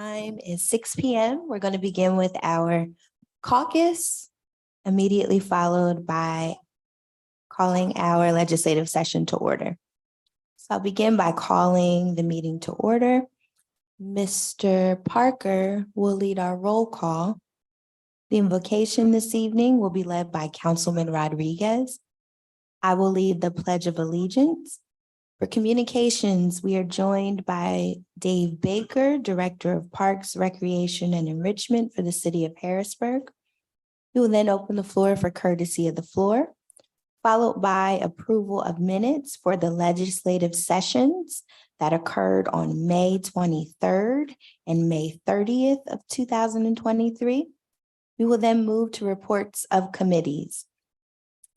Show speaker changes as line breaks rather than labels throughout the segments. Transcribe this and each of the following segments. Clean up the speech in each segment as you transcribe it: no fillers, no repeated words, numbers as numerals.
Time is 6 p.m. We're going to begin with our caucus, immediately followed by calling our legislative session to order. So I'll begin by calling the meeting to order. Mr. Parker will lead our roll call. The invocation this evening will be led by Councilman Rodriguez. I will lead the Pledge of Allegiance. For communications, we are joined by Dave Baker, Director of Parks, Recreation, and Enrichment for the City of Harrisburg. We will then open the floor for courtesy of the floor, followed by approval of minutes for the legislative sessions that occurred on May 23rd and May 30th of 2023. We will then move to reports of committees.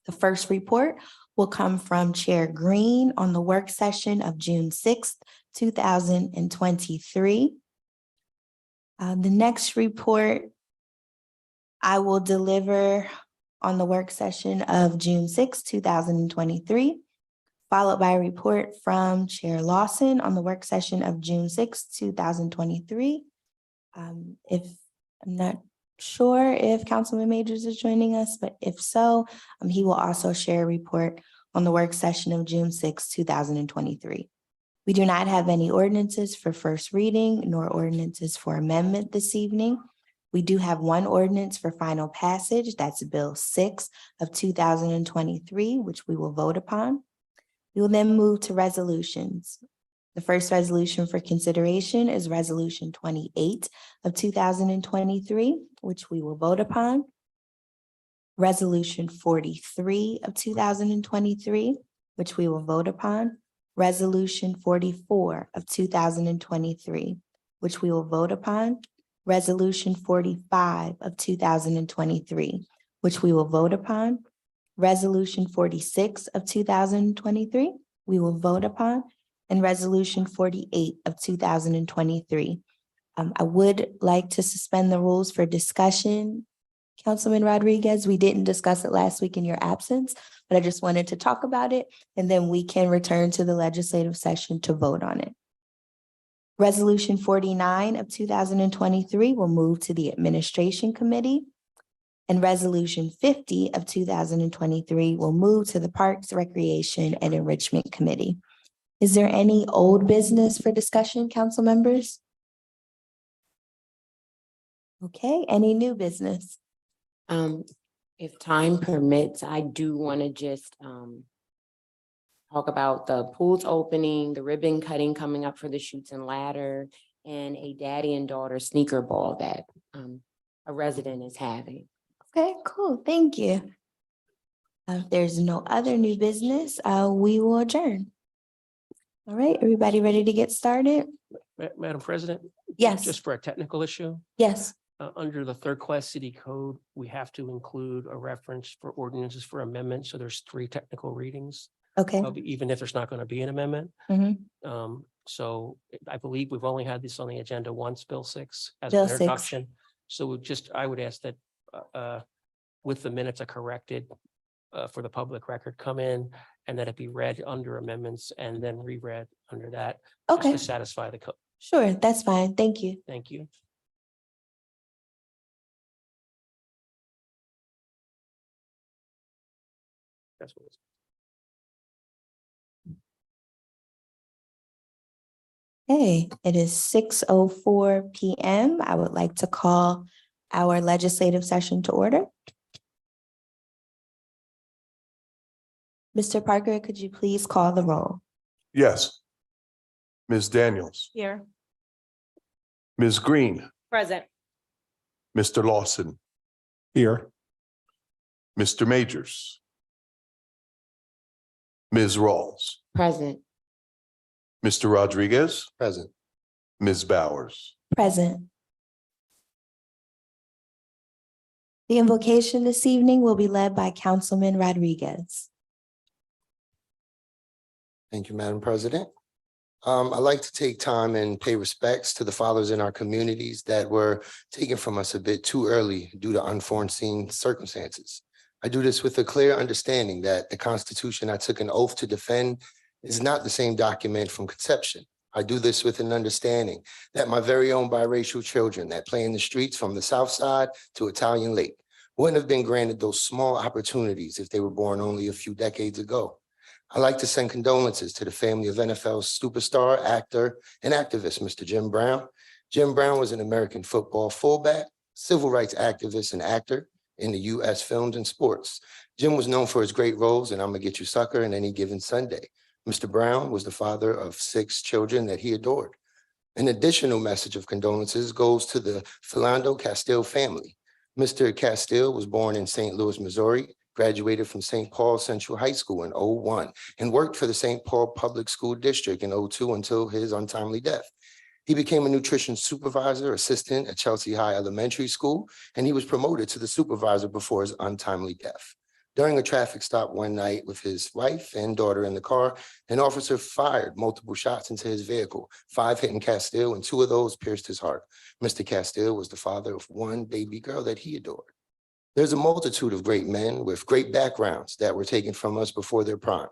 The first report will come from Chair Green on the work session of June 6th, 2023. The next report I will deliver on the work session of June 6th, 2023, followed by a report from Chair Lawson on the work session of June 6th, 2023. I'm not sure if Councilman Majors is joining us, but if so, he will also share a report on the work session of June 6, 2023. We do not have any ordinances for first reading nor ordinances for amendment this evening. We do have one ordinance for final passage. That's Bill 6 of 2023, which we will vote upon. We will then move to resolutions. The first resolution for consideration is Resolution 28 of 2023, which we will vote upon. Resolution 43 of 2023, which we will vote upon. Resolution 44 of 2023, which we will vote upon. Resolution 45 of 2023, which we will vote upon. Resolution 46 of 2023, we will vote upon. And Resolution 48 of 2023. I would like to suspend the rules for discussion. Councilman Rodriguez, we didn't discuss it last week in your absence, but I just wanted to talk about it, and then we can return to the legislative session to vote on it. Resolution 49 of 2023 will move to the Administration Committee, and Resolution 50 of 2023 will move to the Parks, Recreation, and Enrichment Committee. Is there any old business for discussion, council members? Okay, any new business?
If time permits, I do want to just talk about the pools opening, the ribbon cutting coming up for the Chutes and Ladder, and a daddy and daughter sneaker ball that a resident is having.
Okay, cool, thank you. If there's no other new business, we will adjourn. All right, everybody ready to get started?
Madam President?
Yes.
Just for a technical issue,
Yes.
under the third class city code, we have to include a reference for ordinances for amendments. So there's 3 technical readings,
Okay.
even if there's not going to be an amendment.
Mhm.
So I believe we've only had this on the agenda once, Bill 6 as
Bill
an
6.
introduction. So I would ask that with the minutes are corrected for the public record, come in and that it be read under amendments and then reread under that.
Okay.
Just to satisfy the code.
Sure, that's fine. Thank you.
Thank you. That's what it's.
Hey, it is 6:04 p.m. I would like to call our legislative session to order. Mr. Parker, could you please call the roll?
Yes. Ms. Daniels,
Here.
Ms. Green,
Present.
Mr. Lawson. Here. Mr. Majors. Ms. Rawls,
Present.
Mr. Rodriguez. Present. Ms. Bowers.
Present. The invocation this evening will be led by Councilman Rodriguez.
Thank you, Madam President. I'd like to take time and pay respects to the fathers in our communities that were taken from us a bit too early due to unforeseen circumstances. I do this with a clear understanding that the Constitution I took an oath to defend is not the same document from conception. I do this with an understanding that my very own biracial children that play in the streets from the South Side to Italian Lake wouldn't have been granted those small opportunities if they were born only a few decades ago. I'd like to send condolences to the family of NFL superstar, actor, and activist, Mr. Jim Brown. Jim Brown was an American football fullback, civil rights activist, and actor in the U.S. films and sports. Jim was known for his great roles in "I'ma Get You Sucker" and "Any Given Sunday." Mr. Brown was the father of 6 children that he adored. An additional message of condolences goes to the Philando Castile family. Mr. Castile was born in St. Louis, Missouri, graduated from St. Paul Central High School in '01, and worked for the St. Paul Public School District in '02 until his untimely death. He became a nutrition supervisor assistant at Chelsea High Elementary School, and he was promoted to the supervisor before his untimely death. During a traffic stop one night with his wife and daughter in the car, an officer fired multiple shots into his vehicle, 5 hitting Castile, and 2 of those pierced his heart. Mr. Castile was the father of 1 baby girl that he adored. There's a multitude of great men with great backgrounds that were taken from us before their prime.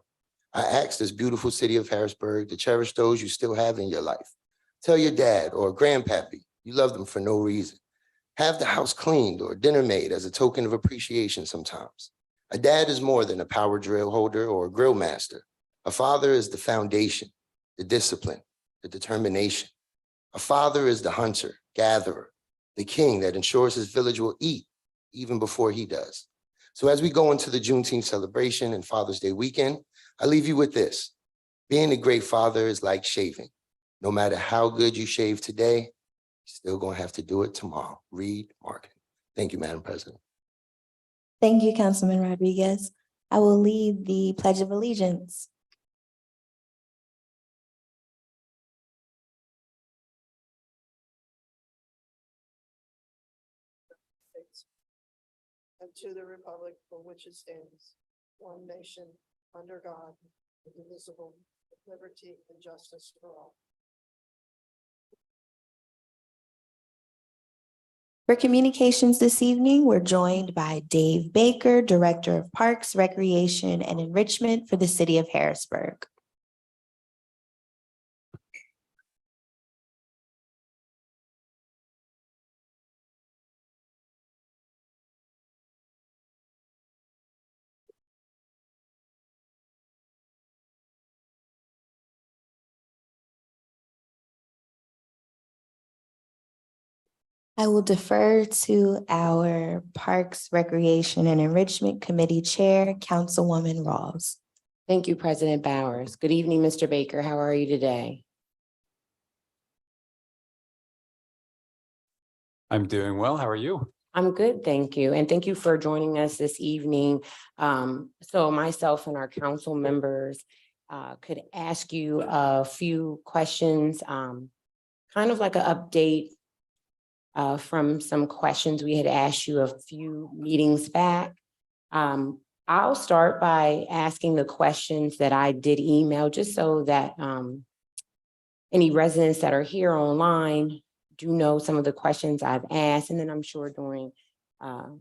I ask this beautiful city of Harrisburg to cherish those you still have in your life. Tell your dad or grandpappy you love them for no reason. Have the house cleaned or dinner made as a token of appreciation sometimes. A dad is more than a power drill holder or a grill master. A father is the foundation, the discipline, the determination. A father is the hunter, gatherer, the king that ensures his village will eat even before he does. So as we go into the Juneteenth celebration and Father's Day weekend, I leave you with this. Being a great father is like shaving. No matter how good you shave today, you're still going to have to do it tomorrow. Read Martin. Thank you, Madam President.
Thank you, Councilman Rodriguez. I will lead the Pledge of Allegiance.
And to the republic for which it stands, one nation, under God, indivisible, with liberty and justice for all.
For communications this evening, we're joined by Dave Baker, Director of Parks, Recreation, and Enrichment for the City of Harrisburg. I will defer to our Parks, Recreation, and Enrichment Committee Chair, Councilwoman Rawls.
Thank you, President Bowers. Good evening, Mr. Baker. How are you today?
I'm doing well. How are you?
I'm good, thank you. And thank you for joining us this evening. So myself and our council members could ask you a few questions, kind of like an update from some questions we had asked you a few meetings back. I'll start by asking the questions that I did email, just so that any residents that are here online do know some of the questions I've asked. And then I'm sure during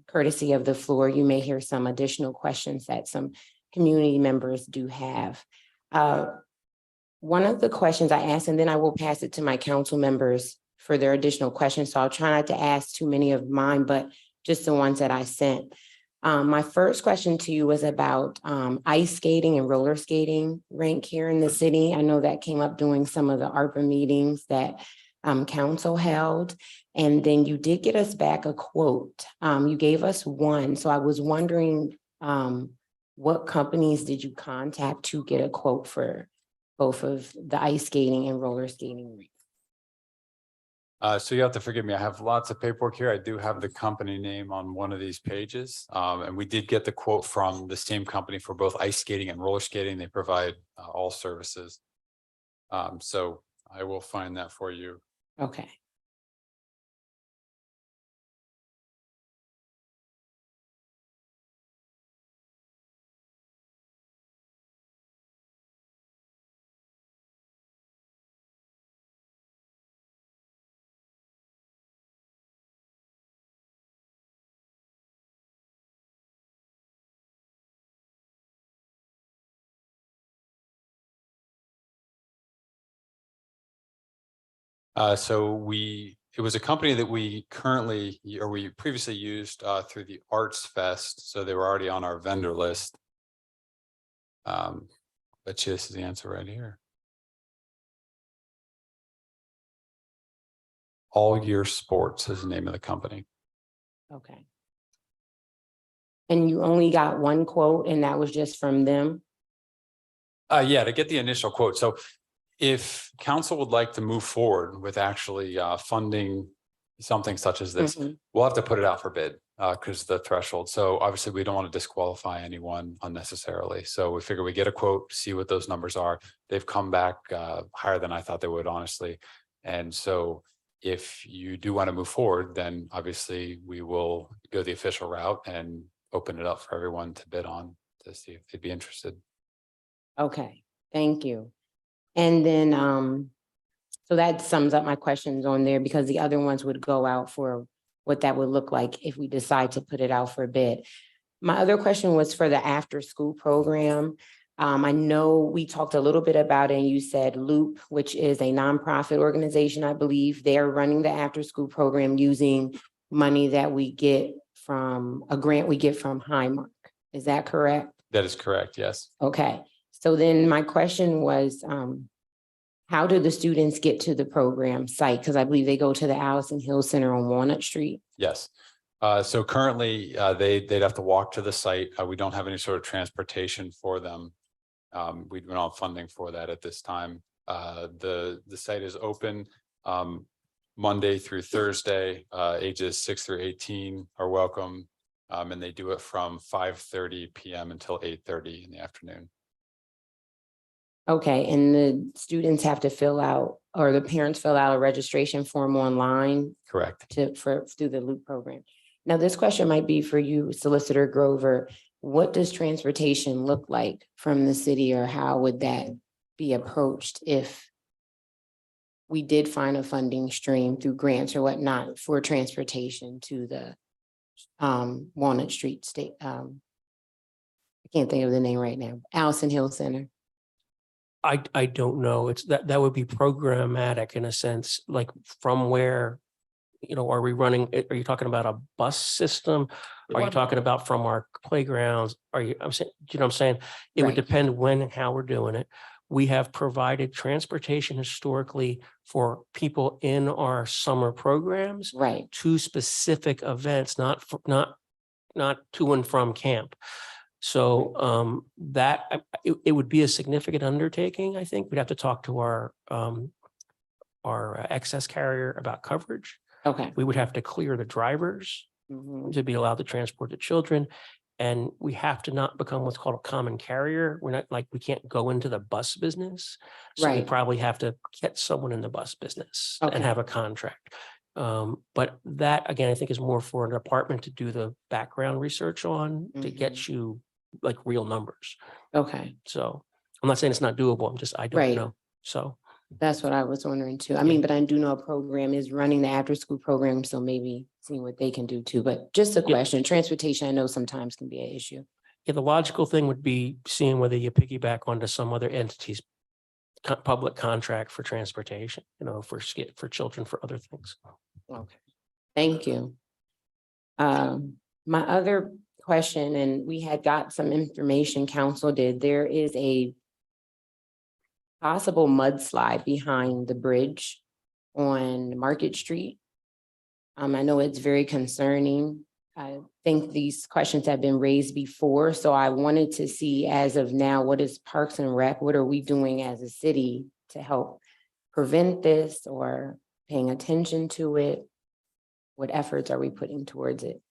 courtesy of the floor, you may hear some additional questions that some community members do have. One of the questions I asked, and then I will pass it to my council members for their additional questions. So I'll try not to ask too many of mine, but just the ones that I sent. My first question to you was about ice skating and roller skating rink here in the city. I know that came up during some of the ARPA meetings that council held. And then you did get us back a quote. You gave us one. So I was wondering, what companies did you contact to get a quote for both of the ice skating and roller skating rinks?
So you have to forgive me. I have lots of paperwork here. I do have the company name on one of these pages. And we did get the quote from the same company for both ice skating and roller skating. They provide all services. So I will find that for you.
Okay.
It was a company that we previously used through the Arts Fest, so they were already on our vendor list. But this is the answer right here. All Year Sports is the name of the company.
Okay. And you only got one quote and that was just from them?
Yeah, to get the initial quote. So if council would like to move forward with actually funding something such as this,
Mhm.
we'll have to put it out for bid because the threshold. So obviously we don't want to disqualify anyone unnecessarily. So we figure we get a quote, see what those numbers are. They've come back higher than I thought they would, honestly. And so if you do want to move forward, then obviously we will go the official route and open it up for everyone to bid on to see if they'd be interested.
Okay, thank you. And then, so that sums up my questions on there because the other ones would go out for what that would look like if we decide to put it out for bid. My other question was for the after-school program. I know we talked a little bit about it and you said Loop, which is a nonprofit organization, I believe. They're running the after-school program using money that we get from a grant we get from Highmark. Is that correct?
That is correct, yes.
Okay, so then my question was, how do the students get to the program site? Because I believe they go to the Allison Hill Center on Walnut Street.
Yes. So currently, they'd have to walk to the site. We don't have any sort of transportation for them. We've been on funding for that at this time. The site is open Monday through Thursday. Ages 6 through 18 are welcome. And they do it from 5:30 p.m. until 8:30 in the afternoon.
Okay, and the students have to fill out, or the parents fill out a registration form online
Correct.
through the Loop program. Now, this question might be for you, Solicitor Grover. What does transportation look like from the city, or how would that be approached if we did find a funding stream through grants or whatnot for transportation to the Walnut Street State? I can't think of the name right now. Allison Hill Center.
I don't know. It's that would be programmatic in a sense, like from where, are we running, are you talking about a bus system? Are you talking about from our playgrounds? I'm saying, you know what I'm saying? It would
Right.
depend when and how we're doing it. We have provided transportation historically for people in our summer programs
Right.
to specific events, not to and from camp. So it would be a significant undertaking. I think we'd have to talk to our excess carrier about coverage.
Okay.
We would have to clear the drivers
Mhm.
to be allowed to transport the children. And we have to not become what's called a common carrier. We're not like, we can't go into the bus business. So we
Right.
probably have to get someone in the bus business and
Okay.
have a contract. But that, again, I think is more for an department to do the background research on to get you like real numbers.
Okay.
So I'm not saying it's not doable. I don't
Right.
know. So
That's what I was wondering too. I mean, but I do know a program is running the after-school program, so maybe seeing what they can do too. But just a question, transportation, I know sometimes can be an issue.
yeah, the logical thing would be seeing whether you piggyback onto some other entity's public contract for transportation, for children, for other things.
Okay, thank you. My other question, and we had got some information, council did, there is a possible mudslide behind the bridge on Market Street. I know it's very concerning. I think these questions have been raised before, so I wanted to see as of now, what is Parks and Rec? What are we doing as a city to help prevent this or paying attention to it? What efforts are we putting towards it?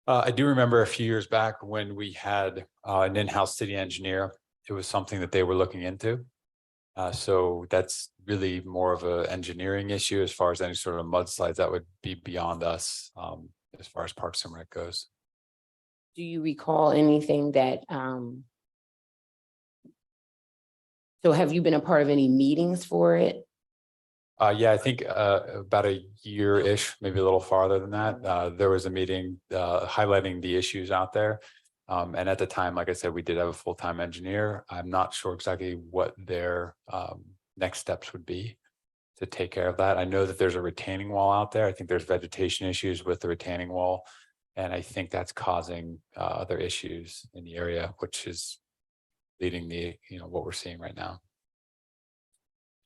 I do remember a few years back when we had an in-house city engineer. It was something that they were looking into. So that's really more of an engineering issue as far as any sort of mudslides that would be beyond us as far as Parks and Rec goes.
Do you recall anything that, so have you been a part of any meetings for it?
Yeah, I think about a year-ish, maybe a little farther than that. There was a meeting highlighting the issues out there. And at the time, like I said, we did have a full-time engineer. I'm not sure exactly what their next steps would be to take care of that. I know that there's a retaining wall out there. I think there's vegetation issues with the retaining wall. And I think that's causing other issues in the area, which is leading what we're seeing right now.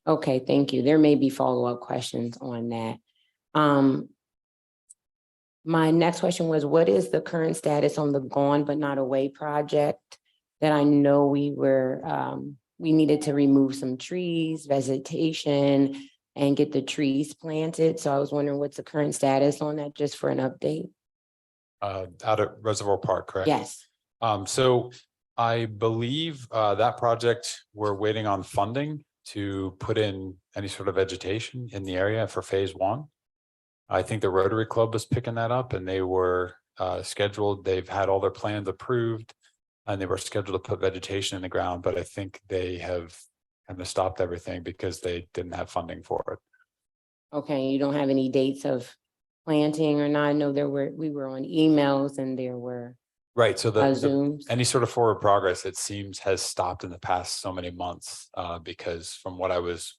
Okay, thank you. There may be follow-up questions on that. My next question was, what is the current status on the Gone But Not Away project? That I know we needed to remove some trees, vegetation, and get the trees planted. So I was wondering what's the current status on that, just for an update?
Out at Reservoir Park, correct?
Yes.
So I believe that project, we're waiting on funding to put in any sort of vegetation in the area for phase 1. I think the Rotary Club was picking that up, and they were scheduled. They've had all their plans approved, and they were scheduled to put vegetation in the ground, but I think they have kind of stopped everything because they didn't have funding for it.
Okay, you don't have any dates of planting or not? I know we were on emails and there were
Right. So
Zooms.
any sort of forward progress, it seems, has stopped in the past so many months because from what I was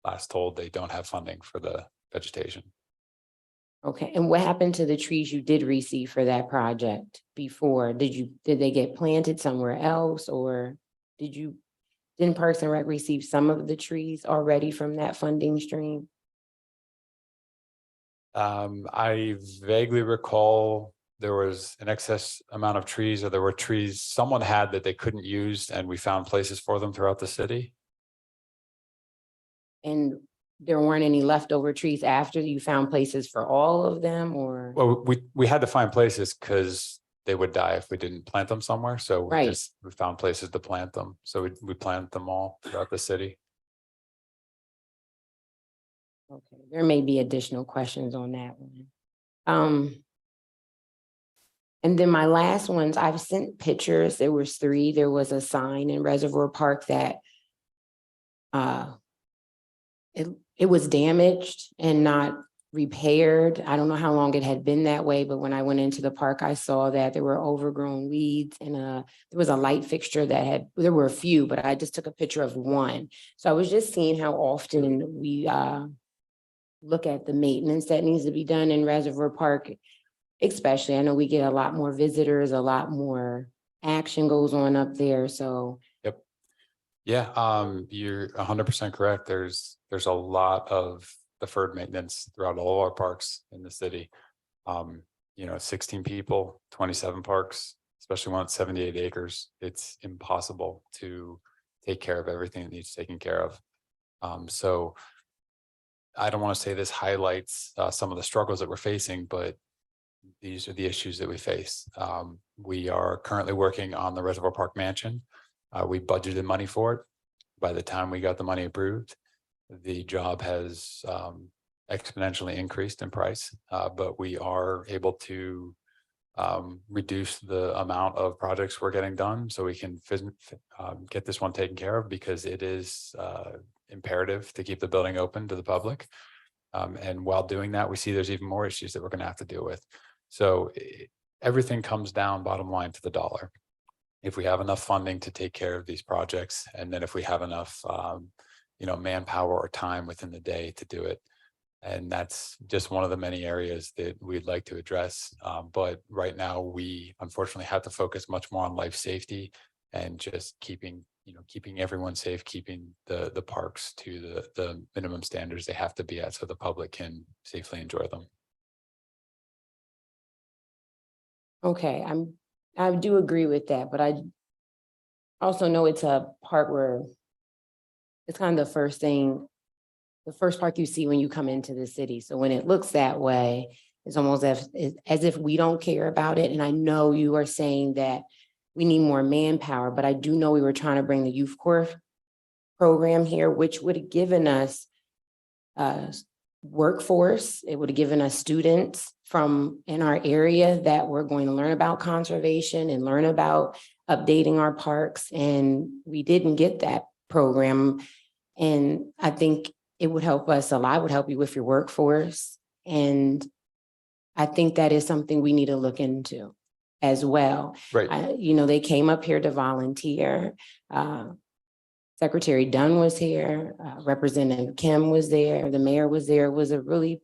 last told, they don't have funding for the vegetation.
Okay, and what happened to the trees you did receive for that project before? Did they get planted somewhere else, or didn't Parks and Rec receive some of the trees already from that funding stream?
I vaguely recall there was an excess amount of trees, or there were trees someone had that they couldn't use, and we found places for them throughout the city.
And there weren't any leftover trees after you found places for all of them, or?
Well, we had to find places because they would die if we didn't plant them somewhere. So
Right.
we found places to plant them. So we planted them all throughout the city.
Okay, there may be additional questions on that one. And then my last ones, I've sent pictures. There was 3. There was a sign in Reservoir Park that it was damaged and not repaired. I don't know how long it had been that way, but when I went into the park, I saw that there were overgrown weeds, and there was a light fixture there were a few, but I just took a picture of one. So I was just seeing how often we look at the maintenance that needs to be done in Reservoir Park, especially. I know we get a lot more visitors, a lot more action goes on up there, so.
Yep. Yeah, you're 100% correct. There's a lot of deferred maintenance throughout all our parks in the city. 16 people, 27 parks, especially when it's 78 acres. It's impossible to take care of everything that needs taken care of. So I don't want to say this highlights some of the struggles that we're facing, but these are the issues that we face. We are currently working on the Reservoir Park Mansion. We budgeted money for it. By the time we got the money approved, the job has exponentially increased in price, but we are able to reduce the amount of projects we're getting done so we can get this one taken care of, because it is imperative to keep the building open to the public. And while doing that, we see there's even more issues that we're going to have to deal with. So everything comes down, bottom line, to the dollar. If we have enough funding to take care of these projects, and then if we have enough manpower or time within the day to do it. And that's just one of the many areas that we'd like to address. But right now, we unfortunately have to focus much more on life safety and just keeping everyone safe, keeping the parks to the minimum standards they have to be at so the public can safely enjoy them.
Okay, I do agree with that, but I also know it's a part where it's kind of the first park you see when you come into the city. So when it looks that way, it's almost as if we don't care about it. And I know you are saying that we need more manpower, but I do know we were trying to bring the youth corps program here, which would have given us workforce. It would have given us students from in our area that were going to learn about conservation and learn about updating our parks. And we didn't get that program. And I think it would help us a lot. It would help you with your workforce. And I think that is something we need to look into as well.
Right.
They came up here to volunteer. Secretary Dunn was here, Representative Kim was there, the mayor was there. It was a really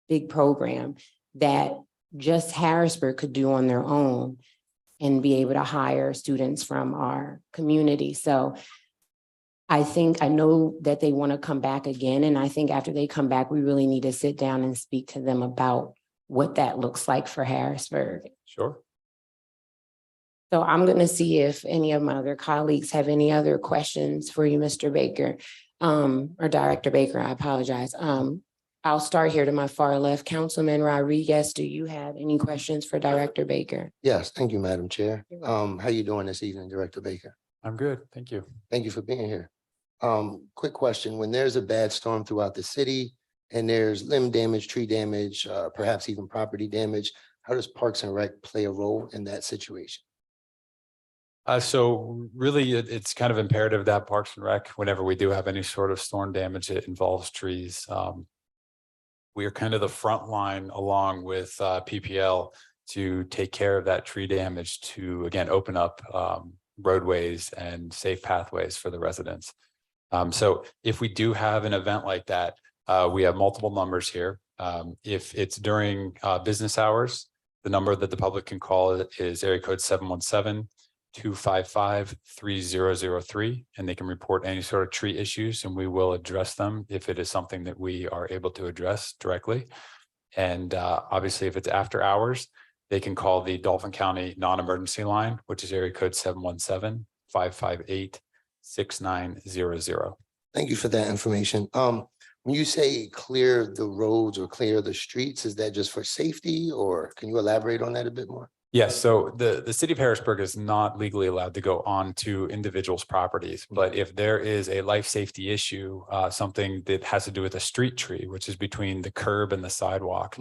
big program that just Harrisburg could do on their own and be able to hire students from our community. So I know that they want to come back again. And I think after they come back, we really need to sit down and speak to them about what that looks like for Harrisburg.
Sure.
So I'm going to see if any of my other colleagues have any other questions for you, Mr. Baker, or Director Baker, I apologize. I'll start here to my far left. Councilman Rodriguez, do you have any questions for Director Baker?
Yes, thank you, Madam Chair.
You're welcome.
How you doing this evening, Director Baker?
I'm good. Thank you.
Thank you for being here. Quick question, when there's a bad storm throughout the city and there's limb damage, tree damage, perhaps even property damage, how does Parks and Rec play a role in that situation?
So really, it's kind of imperative that Parks and Rec, whenever we do have any sort of storm damage, it involves trees. We are kind of the front line along with PPL to take care of that tree damage to, again, open up roadways and safe pathways for the residents. So if we do have an event like that, we have multiple numbers here. If it's during business hours, the number that the public can call is area code 717-255-3003, and they can report any sort of tree issues and we will address them if it is something that we are able to address directly. And obviously, if it's after hours, they can call the Dauphin County non-emergency line, which is area code 717-558-6900.
Thank you for that information. When you say clear the roads or clear the streets, is that just for safety, or can you elaborate on that a bit more?
Yes, so the city of Harrisburg is not legally allowed to go on to individuals' properties, but if there is a life safety issue, something that has to do with a street tree, which is between the curb and the sidewalk,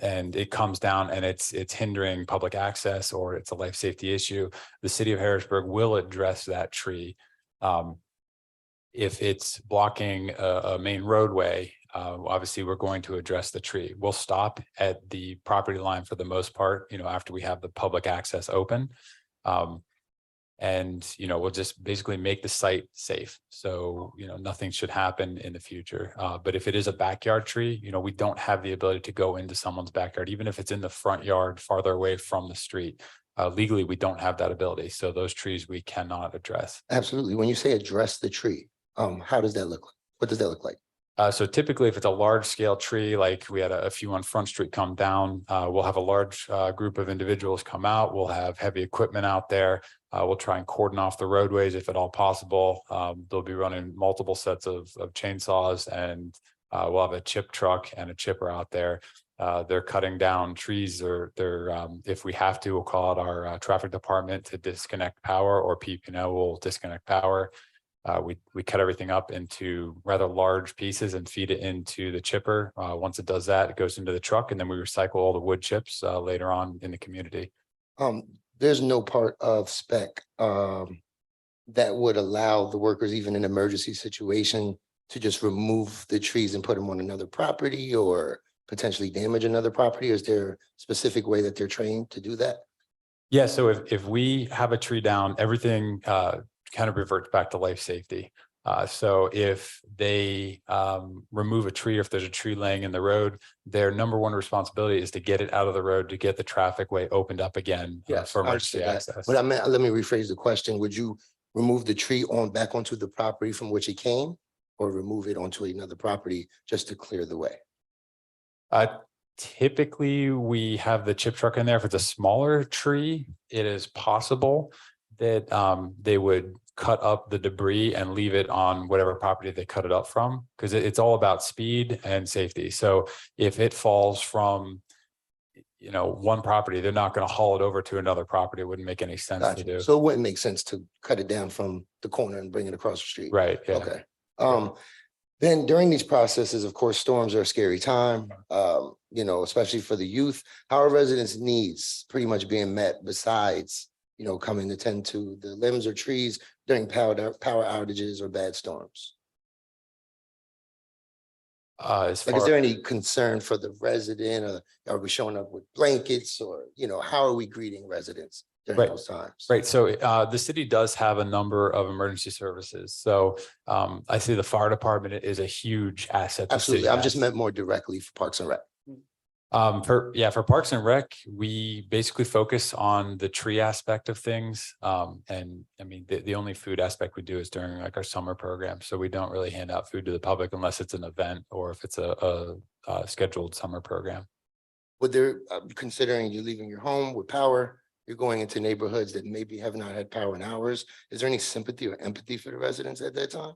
and it comes down and it's hindering public access or it's a life safety issue, the city of Harrisburg will address that tree. If it's blocking a main roadway, obviously we're going to address the tree. We'll stop at the property line for the most part, after we have the public access open. And, we'll just basically make the site safe. So, nothing should happen in the future. But if it is a backyard tree, we don't have the ability to go into someone's backyard, even if it's in the front yard, farther away from the street. Legally, we don't have that ability. So those trees we cannot address.
Absolutely. When you say address the tree, how does that look like? What does that look like?
So typically, if it's a large scale tree, like we had a few on Front Street come down, we'll have a large group of individuals come out. We'll have heavy equipment out there. We'll try and cordon off the roadways if at all possible. They'll be running multiple sets of chainsaws, and we'll have a chip truck and a chipper out there. They're cutting down trees, or if we have to, we'll call out our traffic department to disconnect power, or PP&O will disconnect power. We cut everything up into rather large pieces and feed it into the chipper. Once it does that, it goes into the truck, and then we recycle all the wood chips later on in the community.
There's no part of spec that would allow the workers, even in an emergency situation, to just remove the trees and put them on another property or potentially damage another property? Or is there a specific way that they're trained to do that?
Yeah, so if we have a tree down, everything kind of reverts back to life safety. So if they remove a tree, or if there's a tree laying in the road, their number one responsibility is to get it out of the road, to get the traffic way opened up again for emergency access.
But let me rephrase the question. Would you remove the tree back onto the property from which it came, or remove it onto another property just to clear the way?
Typically, we have the chip truck in there. If it's a smaller tree, it is possible that they would cut up the debris and leave it on whatever property they cut it up from, because it's all about speed and safety. So if it falls from one property, they're not going to haul it over to another property. It wouldn't make any sense to do.
So it wouldn't make sense to cut it down from the corner and bring it across the street.
Right. Yeah.
Okay. Then during these processes, of course, storms are a scary time, especially for the youth. How are residents' needs pretty much being met besides coming to tend to the limbs or trees during power outages or bad storms?
Is
there any concern for the resident, or are we showing up with blankets, or how are we greeting residents during
Right.
those times.
Right, so the city does have a number of emergency services. So I see the fire department is a huge asset. the city
Absolutely. I've just
has.
meant more directly for Parks and Rec.
For Parks and Rec, we basically focus on the tree aspect of things. And I mean, the only food aspect we do is during like our summer program. So we don't really hand out food to the public unless it's an event or if it's a scheduled summer program.
Would there, considering you're leaving your home with power, you're going into neighborhoods that maybe have not had power in hours, is there any sympathy or empathy for the residents at that time?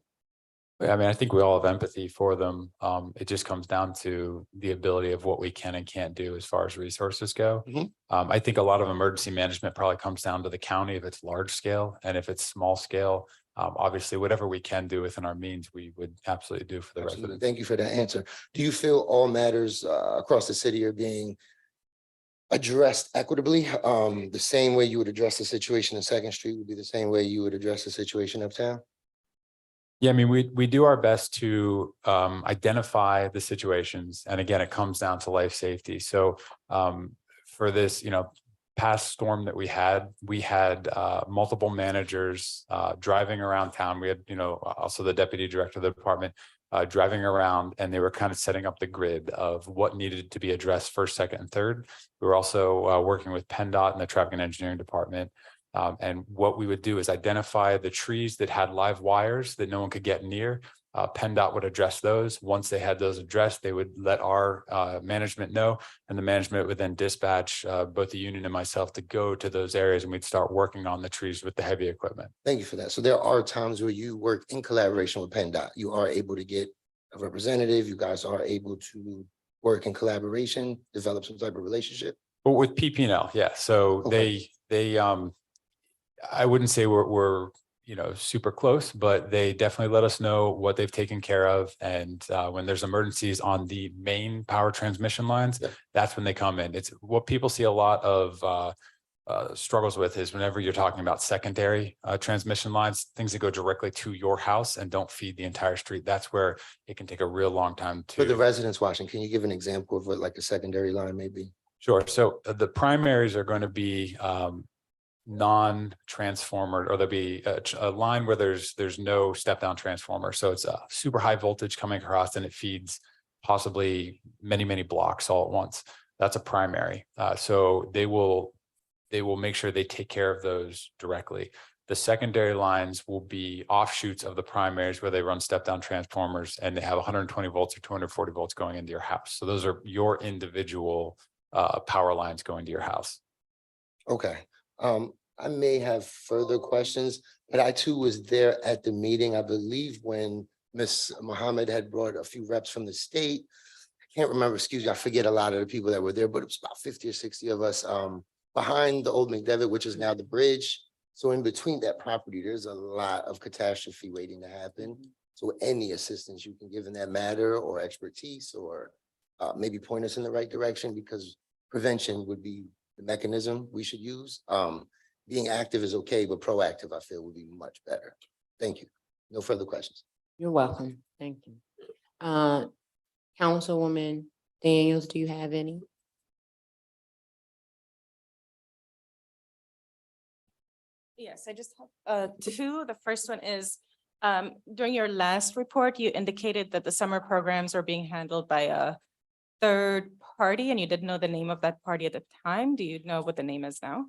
I mean, I think we all have empathy for them. It just comes down to the ability of what we can and can't do as far as resources go.
Mhm.
I think a lot of emergency management probably comes down to the county if it's large scale, and if it's small scale, obviously whatever we can do within our means, we would absolutely do for the
Absolutely.
residents.
Thank you for that answer. Do you feel all matters across the city are being addressed equitably? The same way you would address the situation in Second Street would be the same way you would address the situation uptown?
Yeah, I mean, we do our best to identify the situations. And again, it comes down to life safety. So for this, past storm that we had multiple managers driving around town. We had, also the deputy director of the department driving around, and they were kind of setting up the grid of what needed to be addressed first, second, and third. We were also working with PennDOT and the traffic and engineering department. And what we would do is identify the trees that had live wires that no one could get near. PennDOT would address those. Once they had those addressed, they would let our management know, and the management would then dispatch both the union and myself to go to those areas, and we'd start working on the trees with the heavy equipment.
Thank you for that. So there are times where you work in collaboration with PennDOT. You are able to get a representative. You guys are able to work in collaboration, develop some type of relationship.
But with PP&L, yeah. So
Okay.
they I wouldn't say we're super close, but they definitely let us know what they've taken care of. And when there's emergencies on the main power transmission lines,
Yeah.
that's when they come in. It's what people see a lot of struggles with is whenever you're talking about secondary transmission lines, things that go directly to your house and don't feed the entire street. That's where it can take a real long time
For the
to.
residents watching, can you give an example of what like a secondary line may be?
Sure. So the primaries are going to be non-transformer, or there'll be a line where there's no step down transformer. So it's a super high voltage coming across, and it feeds possibly many blocks all at once. That's a primary. So they will make sure they take care of those directly. The secondary lines will be offshoots of the primaries where they run step down transformers, and they have 120 volts or 240 volts going into your house. So those are your individual power lines going to your house.
Okay. I may have further questions, but I too was there at the meeting, I believe, when Ms. Mohammed had brought a few reps from the state. I can't remember, excuse me, I forget a lot of the people that were there, but it was about 50 or 60 of us behind the old McDevitt, which is now the bridge. So in between that property, there's a lot of catastrophe waiting to happen. So any assistance you can give in that matter, or expertise, or maybe point us in the right direction, because prevention would be the mechanism we should use. Being active is okay, but proactive, I feel, would be much better. Thank you. No further questions.
You're welcome. Thank you. Councilwoman Daniels, do you have any?
Yes, I just have two. The first one is during your last report, you indicated that the summer programs are being handled by a third party, and you didn't know the name of that party at the time. Do you know what the name is now?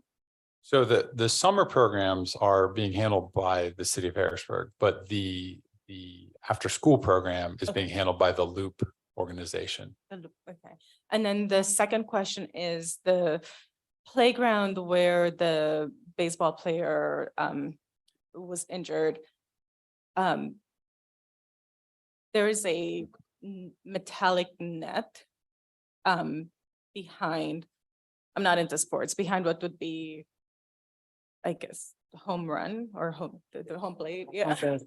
So the summer programs are being handled by the city of Harrisburg, but the after school program is being handled by the Loop organization.
Okay. And then the second question is the playground where the baseball player was injured. There is a metallic net behind, I'm not into sports, behind what would be, I guess, the home run or the home plate, yeah.
Okay.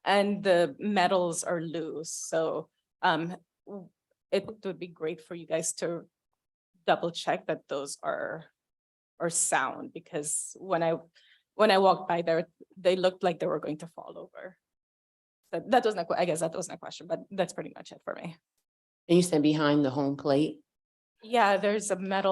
And the metals are loose, so it would be great for you guys to double check that those are sound, because when I walked by there, they looked like they were going to fall over. So that was I guess that wasn't a question, but that's pretty much it for me.
And you said behind the home plate?
Yeah, there's a metal